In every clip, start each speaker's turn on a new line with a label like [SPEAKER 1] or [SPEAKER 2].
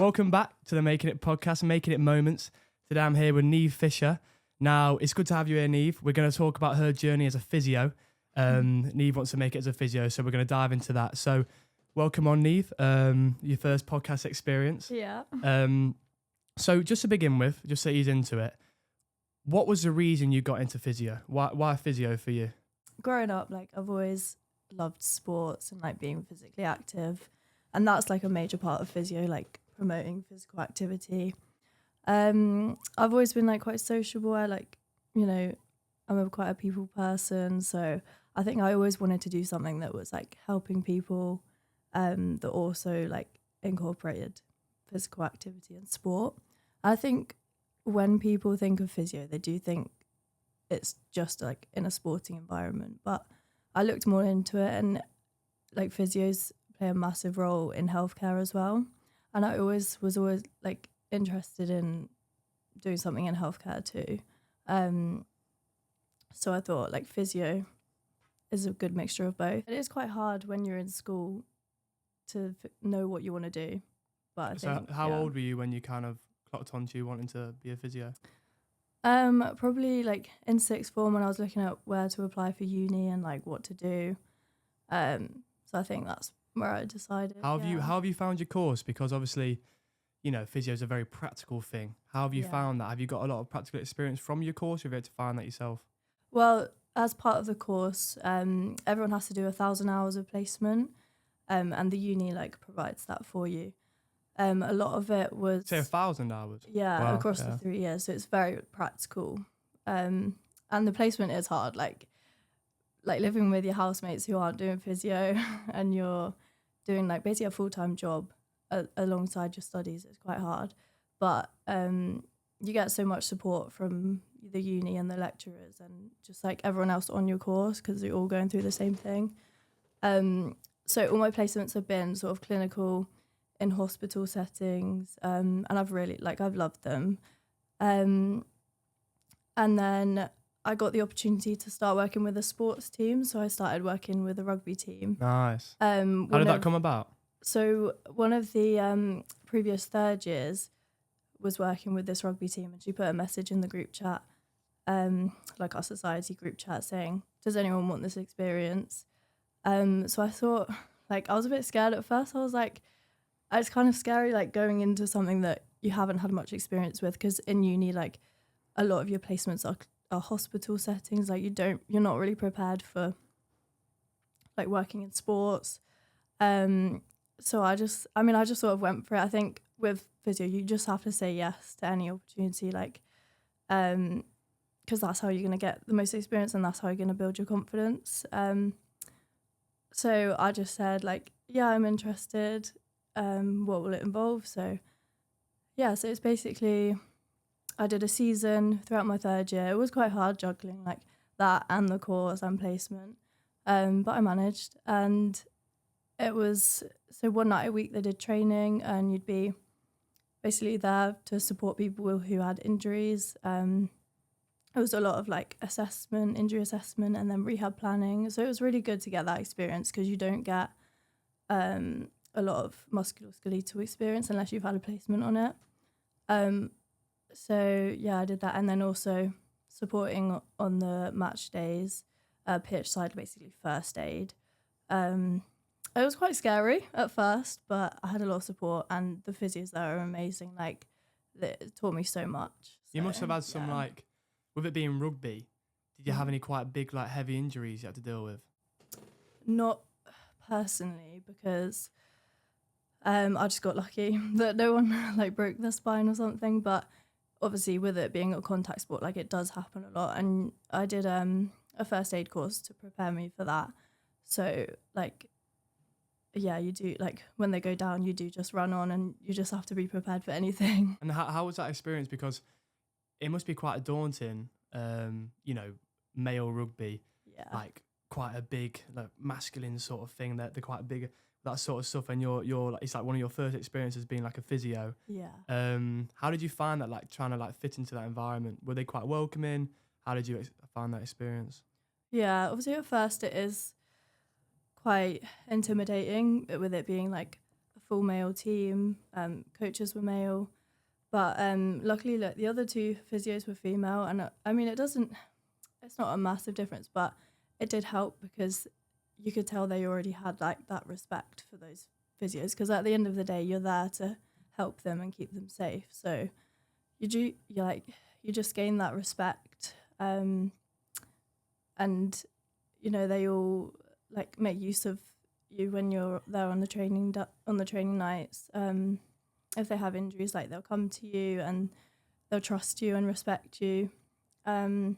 [SPEAKER 1] welcome back to the Making It podcast, Making It Moments. Today I'm here with Neve Fisher. Now, it's good to have you here, Neve. We're going to talk about her journey as a physio. Neve wants to make it as a physio, so we're going to dive into that. So, welcome on, Neve. Your first podcast experience.
[SPEAKER 2] Yeah.
[SPEAKER 1] So, just to begin with, just to ease into it, what was the reason you got into physio? Why physio for you?
[SPEAKER 2] Growing up, I've always loved sports and being physically active, and that's a major part of physio, promoting physical activity. I've always been quite sociable. I'm quite a people person, so I think I always wanted to do something that was helping people, that also incorporated physical activity and sport. I think when people think of physio, they do think it's just in a sporting environment, but I looked more into it, and physios play a massive role in healthcare as well, and I was always interested in doing something in healthcare too. So I thought physio is a good mixture of both. It is quite hard when you're in school to know what you want to do, but I think,
[SPEAKER 1] how old were you when you kind of clocked onto wanting to be a physio?
[SPEAKER 2] Probably in sixth form, when I was looking at where to apply for uni and what to do. So I think that's where I decided.
[SPEAKER 1] How have you found your course? Because obviously, physio is a very practical thing. How have you found that? Have you got a lot of practical experience from your course, or have you had to find that yourself?
[SPEAKER 2] Well, as part of the course, everyone has to do 1,000 hours of placement, and the uni provides that for you. A lot of it was...
[SPEAKER 1] Say 1,000 hours?
[SPEAKER 2] Yeah,
[SPEAKER 1] wow,
[SPEAKER 2] across the 3 years, so it's very practical. And the placement is hard, living with your housemates who aren't doing physio and you're doing basically a full-time job alongside your studies. It's quite hard, but you get so much support from the uni and the lecturers and just everyone else on your course, because you're all going through the same thing. So all my placements have been sort of clinical, in hospital settings, and I've really I've loved them. And then I got the opportunity to start working with a sports team, so I started working with a rugby team.
[SPEAKER 1] Nice. How did that come about?
[SPEAKER 2] So one of the previous third years was working with this rugby team, and she put a message in the group chat, our society group chat, saying, does anyone want this experience? So I thought, I was a bit scared at first. I was it's kind of scary, going into something that you haven't had much experience with, because in uni, a lot of your placements are hospital settings. You're not really prepared for working in sports. So I just sort of went for it. I think with physio, you just have to say yes to any opportunity, because that's how you're going to get the most experience, and that's how you're going to build your confidence. So I just said yeah, I'm interested. What will it involve? So it's basically, I did a season throughout my third year. It was quite hard juggling that and the course and placement, but I managed. And it was, so one night a week they did training, and you'd be basically there to support people who had injuries. It was a lot of assessment, injury assessment, and then rehab planning. So it was really good to get that experience, because you don't get a lot of musculoskeletal experience unless you've had a placement on it. So I did that, and then also supporting on the match days, pitch side, basically first aid. It was quite scary at first, but I had a lot of support, and the physios there are amazing. It taught me so much.
[SPEAKER 1] You must have had some with it being rugby, did you have any quite big heavy injuries you had to deal with?
[SPEAKER 2] Not personally, because I just got lucky that no one broke their spine or something, but obviously with it being a contact sport, it does happen a lot, and I did a first aid course to prepare me for that. So you do when they go down, you do just run on, and you just have to be prepared for anything.
[SPEAKER 1] And how was that experience? Because it must be quite daunting, male rugby, quite a big masculine sort of thing, that they're quite big, that sort of stuff, and you're it's one of your first experiences being a physio. How did you find that, trying to fit into that environment? Were they quite welcoming? How did you find that experience?
[SPEAKER 2] Obviously at first it is quite intimidating, with it being a full male team. Coaches were male. But luckily, like, the other two physios were female. And I mean, it's not a massive difference, but it did help because you could tell they already had like that respect for those physios, because at the end of the day, you're there to help them and keep them safe. So you just gain that respect, and you know, they all like make use of you when you're there on the training nights. If they have injuries, like, they'll come to you and they'll trust you and respect you. And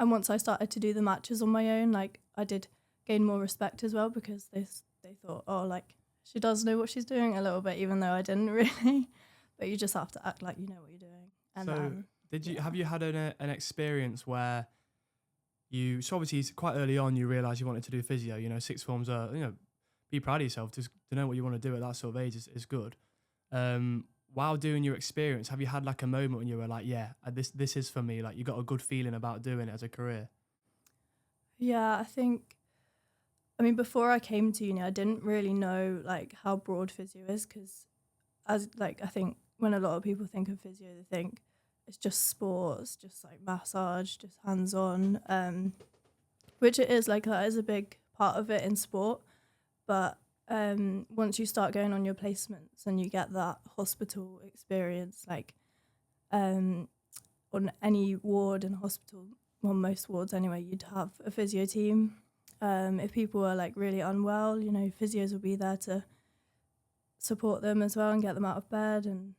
[SPEAKER 2] once I started to do the matches on my own, like, I did gain more respect as well, because they thought, oh, like, she does know what she's doing a little bit, even though I didn't really. But you just have to act like you know what you're doing. And
[SPEAKER 1] so have you had an experience where so obviously quite early on you realised you wanted to do physio, you know, sixth forms are, you know, be proud of yourself. To know what you want to do at that sort of age is good. While doing your experience, have you had like a moment when you were like, yeah, this is for me, like you got a good feeling about doing it as a career?
[SPEAKER 2] Yeah, I mean, before I came to uni, I didn't really know like how broad physio is, because I think when a lot of people think of physio, they think it's just sports, just like massage, just hands-on, which it is, like, that is a big part of it in sport. But once you start going on your placements and you get that hospital experience, like on any ward in a hospital, well, most wards anyway, you'd have a physio team. If people are like really unwell, you know, physios will be there to support them as well and get them out of bed. And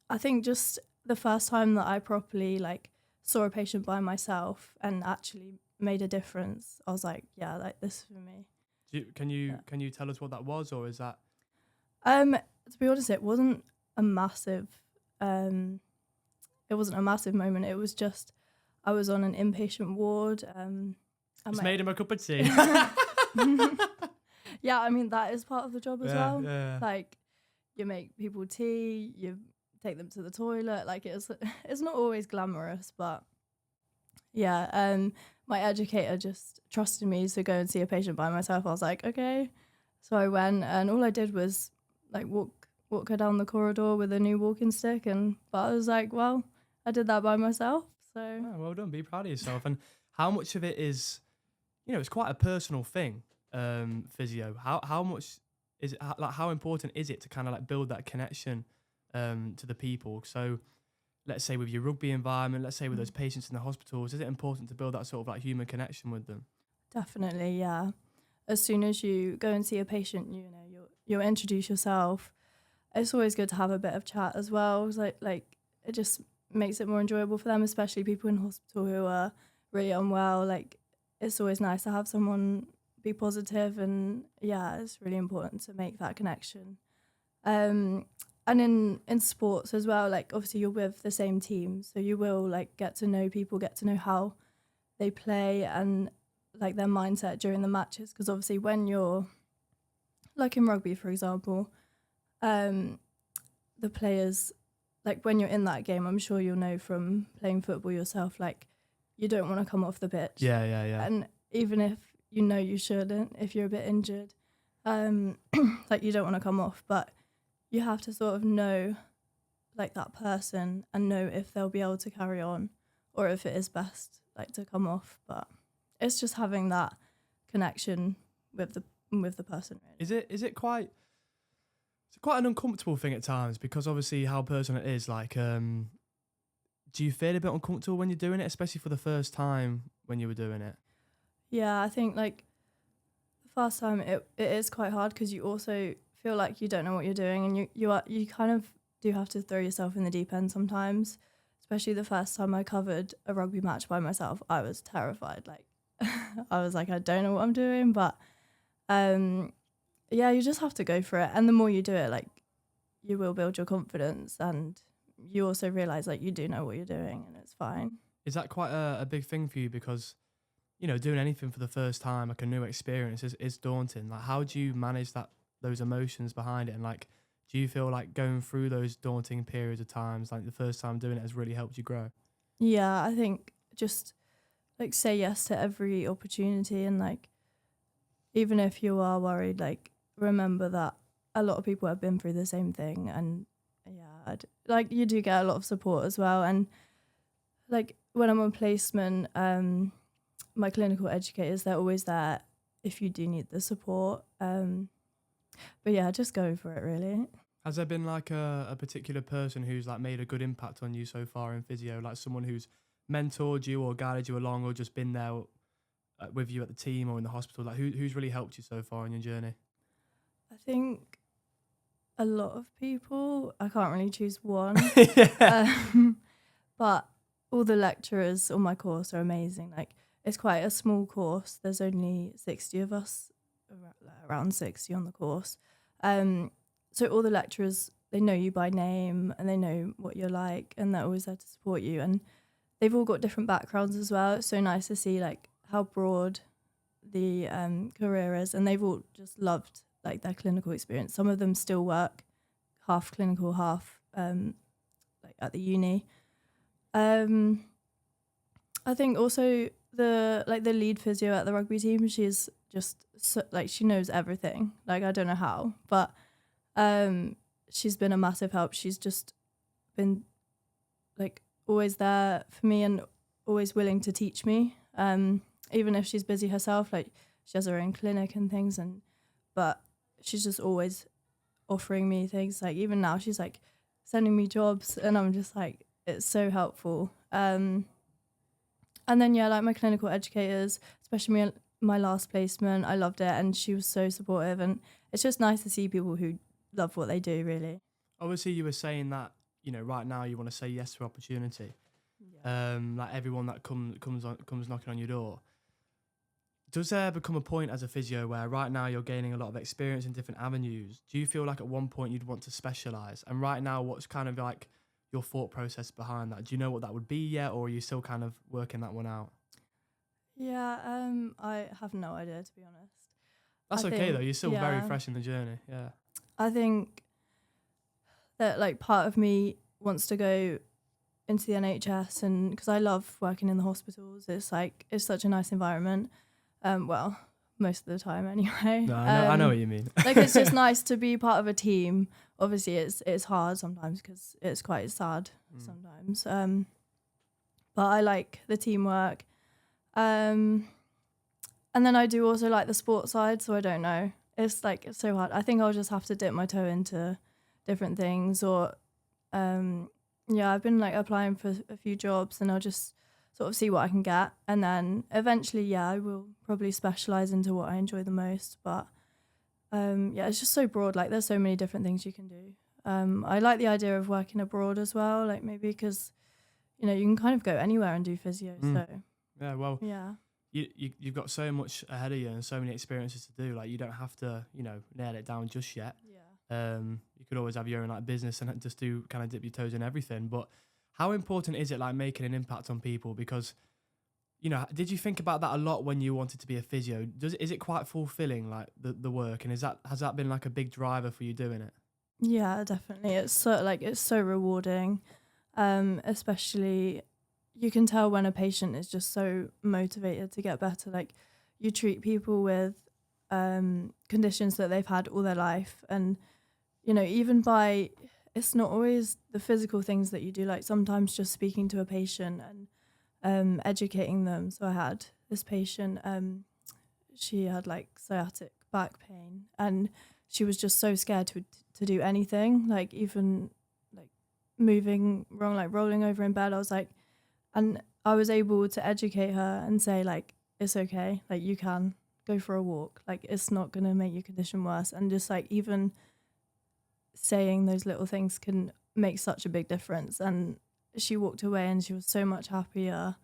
[SPEAKER 2] I think just the first time that I properly like saw a patient by myself and actually made a difference, I was like, yeah, like, this is for me.
[SPEAKER 1] Can you tell us what that was, or is that?
[SPEAKER 2] To be honest, it wasn't a massive moment. It was just, I was on an inpatient ward.
[SPEAKER 1] It's made him a cup of tea.
[SPEAKER 2] Yeah, I mean, that is part of the job as well.
[SPEAKER 1] Yeah.
[SPEAKER 2] Like, you make people tea, you take them to the toilet. Like, it's not always glamorous, but yeah. My educator just trusted me to go and see a patient by myself. I was like, okay. So I went, and all I did was like walk her down the corridor with a new walking stick. But I was like, well, I did that by myself. So
[SPEAKER 1] well done. Be proud of yourself. And how much of it is, you know, it's quite a personal thing, physio. How much is it, like, how important is it to kind of like build that connection to the people? So let's say with your rugby environment, let's say with those patients in the hospitals, is it important to build that sort of like human connection with them?
[SPEAKER 2] Definitely, yeah. As soon as you go and see a patient, you know, you'll introduce yourself. It's always good to have a bit of chat as well. Like it just makes it more enjoyable for them, especially people in hospital who are really unwell. Like, it's always nice to have someone be positive, and yeah, it's really important to make that connection. And in sports as well, like, obviously you're with the same team, so you will like get to know people, get to know how they play and like their mindset during the matches. Because obviously when you're like in rugby, for example, the players, like when you're in that game, I'm sure you'll know from playing football yourself, like, you don't want to come off the pitch.
[SPEAKER 1] Yeah.
[SPEAKER 2] And even if you know you shouldn't, if you're a bit injured, like, you don't want to come off, but you have to sort of know like that person and know if they'll be able to carry on or if it is best like to come off. But it's just having that connection with the person, really.
[SPEAKER 1] Is it quite an uncomfortable thing at times, because obviously how personal it is, like do you feel a bit uncomfortable when you're doing it, especially for the first time when you were doing it?
[SPEAKER 2] Yeah, I think like the first time it is quite hard, because you also feel like you don't know what you're doing, and you kind of do have to throw yourself in the deep end sometimes. Especially the first time I covered a rugby match by myself, I was terrified. Like, I was like, I don't know what I'm doing, but yeah, you just have to go for it. And the more you do it, like, you will build your confidence, and you also realize like you do know what you're doing, and it's fine.
[SPEAKER 1] Is that quite a big thing for you? Because, you know, doing anything for the first time, like a new experience, is daunting. Like, how do you manage those emotions behind it? And like, do you feel like going through those daunting periods of times, like the first time doing it, has really helped you grow?
[SPEAKER 2] Yeah, I think just like say yes to every opportunity, and like, even if you are worried, like, remember that a lot of people have been through the same thing, and yeah, like you do get a lot of support as well. And like when I'm on placement, my clinical educators, they're always there if you do need the support. But yeah, just go for it really.
[SPEAKER 1] Has there been like a particular person who's like made a good impact on you so far in physio, like someone who's mentored you or guided you along, or just been there with you at the team or in the hospital? Like who's really helped you so far on your journey?
[SPEAKER 2] I think a lot of people. I can't really choose one. But all the lecturers on my course are amazing. Like it's quite a small course. There's only 60 of us, around 60 on the course. So all the lecturers, they know you by name and they know what you're like, and they're always there to support you. And they've all got different backgrounds as well. It's so nice to see like how broad the career is, and they've all just loved like their clinical experience. Some of them still work half clinical, half like at the uni. I think also the lead physio at the rugby team, she's just so, like she knows everything. Like I don't know how, but she's been a massive help. She's just been like always there for me and always willing to teach me. Even if she's busy herself, like she has her own clinic and things, but she's just always offering me things. Like even now she's like sending me jobs, and I'm just like, it's so helpful. And then yeah, like my clinical educators, especially my last placement, I loved it, and she was so supportive, and it's just nice to see people who love what they do, really.
[SPEAKER 1] Obviously, you were saying that, you know, right now you want to say yes to opportunity.
[SPEAKER 2] Yeah.
[SPEAKER 1] Like everyone that comes knocking on your door. Does there become a point as a physio where right now you're gaining a lot of experience in different avenues? Do you feel like at one point you'd want to specialise? And right now, what's kind of like your thought process behind that? Do you know what that would be yet, or are you still kind of working that one out?
[SPEAKER 2] Yeah, I have no idea, to be honest.
[SPEAKER 1] That's okay though. You're still very fresh in the journey. Yeah.
[SPEAKER 2] I think that like part of me wants to go into the NHS, and because I love working in the hospitals, it's like it's such a nice environment. Well, most of the time anyway.
[SPEAKER 1] No, I know what you mean.
[SPEAKER 2] Like it's just nice to be part of a team. Obviously, it's hard sometimes because it's quite sad sometimes. But I like the teamwork. And then I do also like the sports side, so I don't know. It's like it's so hard. I think I'll just have to dip my toe into different things, or yeah, I've been like applying for a few jobs, and I'll just sort of see what I can get, and then eventually, yeah, I will probably specialize into what I enjoy the most. But yeah, it's just so broad. Like there's so many different things you can do. I like the idea of working abroad as well, like maybe because you know you can kind of go anywhere and do physio. So
[SPEAKER 1] yeah, well,
[SPEAKER 2] yeah.
[SPEAKER 1] You've got so much ahead of you and so many experiences to do. Like you don't have to, you know, nail it down just yet.
[SPEAKER 2] Yeah.
[SPEAKER 1] You could always have your own like business and just do kind of dip your toes in everything. But how important is it like making an impact on people? Because, you know, did you think about that a lot when you wanted to be a physio? Is it quite fulfilling, like the work, and has that been like a big driver for you doing it?
[SPEAKER 2] Yeah, definitely. It's so rewarding, especially. You can tell when a patient is just so motivated to get better. Like you treat people with conditions that they've had all their life, and you know, even by it's not always the physical things that you do. Like sometimes just speaking to a patient and educating them. So I had this patient, she had like sciatic back pain, and she was just so scared to do anything, like even like moving wrong, like rolling over in bed. And I was able to educate her and say, like, it's okay. Like, you can go for a walk. Like, it's not going to make your condition worse. And just, like, even saying those little things can make such a big difference. And she walked away and she was so much happier.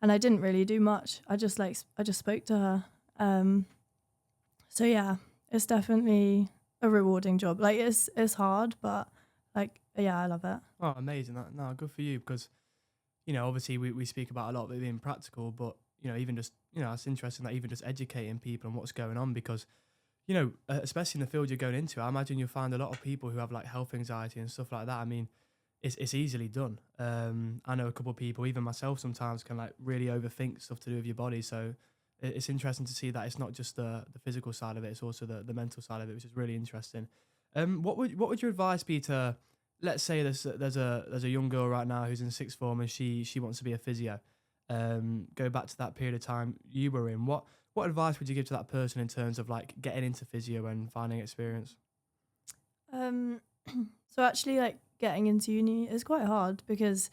[SPEAKER 2] And I didn't really do much. I just spoke to her. So, yeah, it's definitely a rewarding job. Like, it's hard, but, like, yeah, I love it.
[SPEAKER 1] Oh, amazing. No, good for you, because you know, obviously we speak about a lot of it being practical, but, you know, even just, you know, it's interesting that even just educating people on what's going on, because, you know, especially in the field you're going into, I imagine you'll find a lot of people who have like health anxiety and stuff like that. I mean, it's easily done. I know a couple of people, even myself sometimes, can like really overthink stuff to do with your body. So it's interesting to see that it's not just the physical side of it; it's also the mental side of it, which is really interesting. What would your advice be to, let's say there's a young girl right now who's in sixth form and she wants to be a physio. Go back to that period of time you were in. What advice would you give to that person in terms of like getting into physio and finding experience?
[SPEAKER 2] So actually, like getting into uni is quite hard because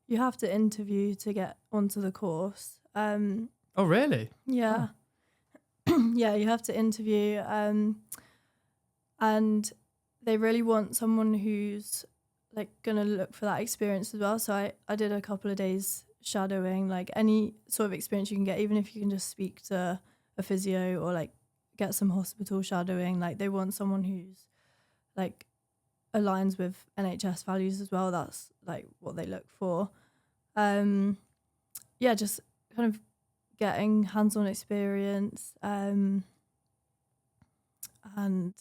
[SPEAKER 2] you have to interview to get onto the course.
[SPEAKER 1] Oh, really?
[SPEAKER 2] Yeah. Yeah, you have to interview. And they really want someone who's like gonna look for that experience as well. So I did a couple of days shadowing, like any sort of experience you can get, even if you can just speak to a physio or like get some hospital shadowing. Like they want someone who's like aligns with NHS values as well. That's like what they look for. Yeah, just kind of getting hands-on experience. And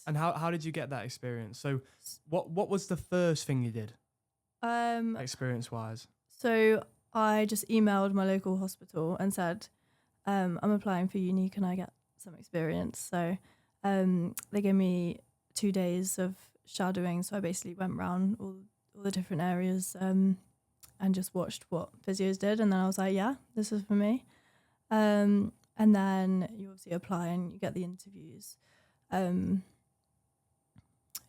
[SPEAKER 1] how did you get that experience? So what was the first thing you did? Experience wise.
[SPEAKER 2] So I just emailed my local hospital and said, I'm applying for uni, can I get some experience? So they gave me 2 days of shadowing. So I basically went around all the different areas and just watched what physios did. And then I was like, yeah, this is for me. And then you obviously apply and you get the interviews.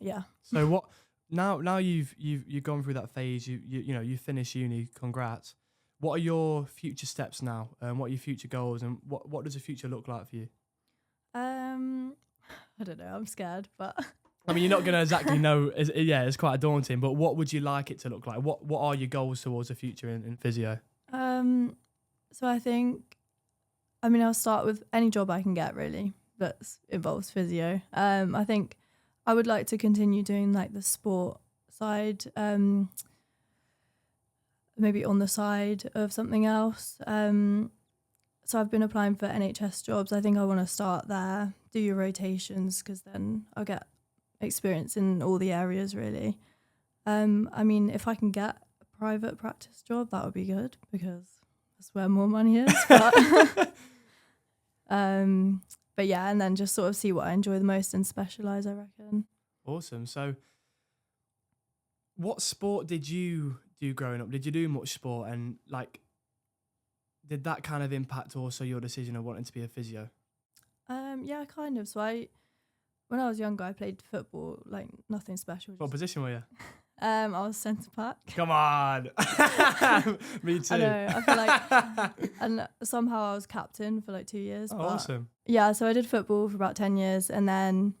[SPEAKER 2] Yeah.
[SPEAKER 1] So what now you've gone through that phase, you finished uni, congrats. What are your future steps now? What are your future goals, and what does the future look like for you?
[SPEAKER 2] I don't know, I'm scared, but
[SPEAKER 1] I mean, you're not going to exactly know. It's quite daunting, but what would you like it to look like? What are your goals towards the future in physio?
[SPEAKER 2] So I think, I mean, I'll start with any job I can get really that involves physio. I think I would like to continue doing like the sport side, maybe on the side of something else. So I've been applying for NHS jobs. I think I want to start there, do your rotations, because then I'll get experience in all the areas really. I mean, if I can get a private practice job, that would be good because that's where more money is. But yeah, and then just sort of see what I enjoy the most and specialise, I reckon.
[SPEAKER 1] Awesome. So what sport did you do growing up? Did you do much sport, and like did that kind of impact also your decision of wanting to be a physio?
[SPEAKER 2] Yeah, kind of. So when I was younger, I played football, like nothing special.
[SPEAKER 1] What position were you?
[SPEAKER 2] I was centre back.
[SPEAKER 1] Come on. Me too.
[SPEAKER 2] I know. I feel like, and somehow I was captain for like 2 years.
[SPEAKER 1] Oh, awesome.
[SPEAKER 2] Yeah, so I did football for about 10 years and then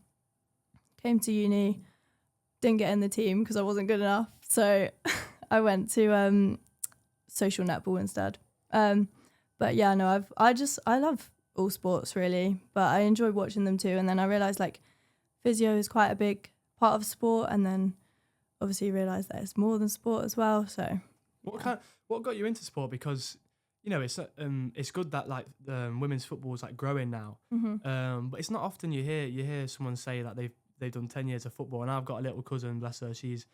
[SPEAKER 2] came to uni, didn't get in the team because I wasn't good enough. So I went to social netball instead. But yeah, no, I love all sports really, but I enjoy watching them too. And then I realised like physio is quite a big part of sport, and then obviously realised that it's more than sport as well. So
[SPEAKER 1] what got you into sport? Because it's good that like women's football is like growing now.
[SPEAKER 2] Mm-hmm.
[SPEAKER 1] But it's not often you hear someone say that they've done 10 years of football. And I've got a little cousin, bless her, she's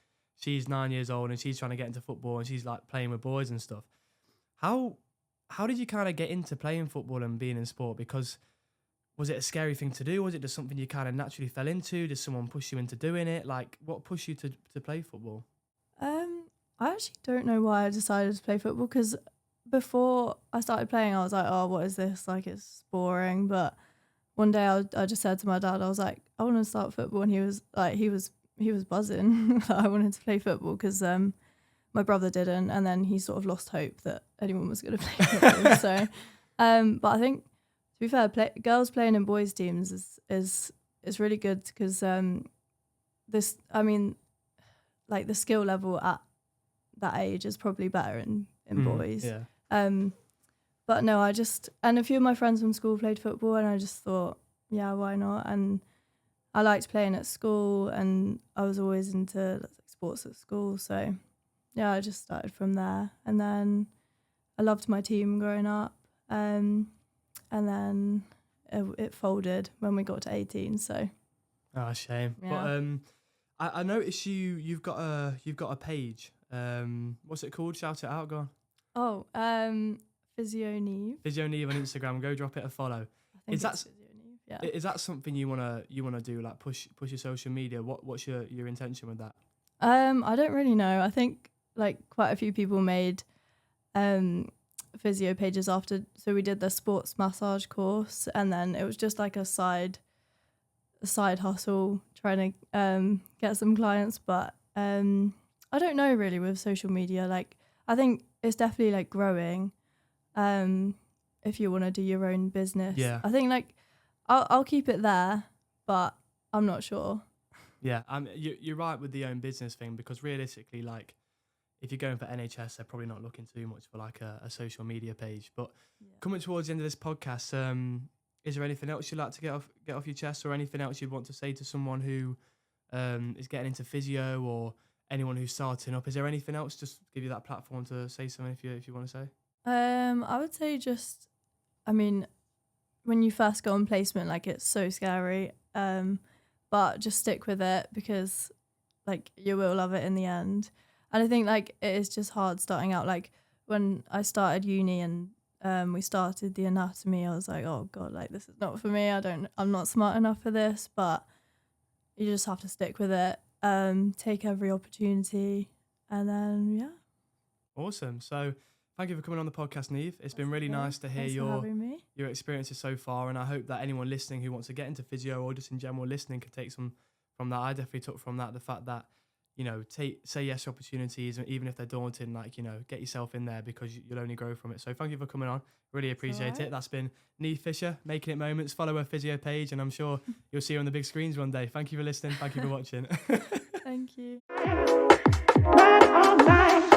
[SPEAKER 1] 9 years old and she's trying to get into football and she's like playing with boys and stuff. How did you kind of get into playing football and being in sport? Because was it a scary thing to do? Was it just something you kind of naturally fell into? Did someone push you into doing it? Like, what pushed you to play football?
[SPEAKER 2] I actually don't know why I decided to play football, because before I started playing, I was like, oh, what is this? Like, it's boring. But one day I just said to my dad, I was like, I want to start football. And he was like, he was buzzing. I wanted to play football because my brother didn't. And then he sort of lost hope that anyone was going to play football. So, but I think, to be fair, girls playing in boys' teams is really good because like the skill level at that age is probably better in boys.
[SPEAKER 1] Yeah.
[SPEAKER 2] But no, and a few of my friends from school played football, and I just thought, yeah, why not? And I liked playing at school, and I was always into sports at school. So yeah, I just started from there, and then I loved my team growing up. And then it folded when we got to 18. So,
[SPEAKER 1] oh, shame.
[SPEAKER 2] Yeah.
[SPEAKER 1] But I noticed you've got a page. What's it called? Shout it out. Go on.
[SPEAKER 2] Oh, Physio Neve.
[SPEAKER 1] Physio Neve on Instagram. Go drop it a follow.
[SPEAKER 2] I think
[SPEAKER 1] Is that
[SPEAKER 2] it's Physio Neve, yeah.
[SPEAKER 1] Is that something you wanna do? Like push your social media? What's your intention with that?
[SPEAKER 2] I don't really know. I think like quite a few people made physio pages after. So we did the sports massage course, and then it was just like a side hustle trying to get some clients. But I don't know really with social media. Like I think it's definitely like growing. If you want to do your own business,
[SPEAKER 1] Yeah.
[SPEAKER 2] I think like I'll keep it there, but I'm not sure.
[SPEAKER 1] Yeah, you're right with the own business thing, because realistically, like, if you're going for NHS, they're probably not looking too much for like a social media page. But coming towards the end of this podcast, is there anything else you'd like to get off your chest, or anything else you'd want to say to someone who is getting into physio, or anyone who's starting up? Is there anything else? Just give you that platform to say something if you want to say.
[SPEAKER 2] I would say just, I mean, when you first go on placement, like it's so scary. But just stick with it, because like you will love it in the end. And I think like it is just hard starting out. Like when I started uni and we started the anatomy, I was like, oh God, like this is not for me. I'm not smart enough for this, but you just have to stick with it. Take every opportunity, and then yeah.
[SPEAKER 1] Awesome. So thank you for coming on the podcast, Neve. It's been really nice to hear your experiences so far, and I hope that anyone listening who wants to get into physio, or just in general listening, can take some from that. I definitely took from that the fact that, you know, say yes to opportunities, and even if they're daunting, like, you know, get yourself in there, because you'll only grow from it. So thank you for coming on. Really appreciate it. That's been Neve Fisher, Making It Moments. Follow her physio page, and I'm sure you'll see her on the big screens one day. Thank you for listening. Thank you for watching.
[SPEAKER 2] Thank you.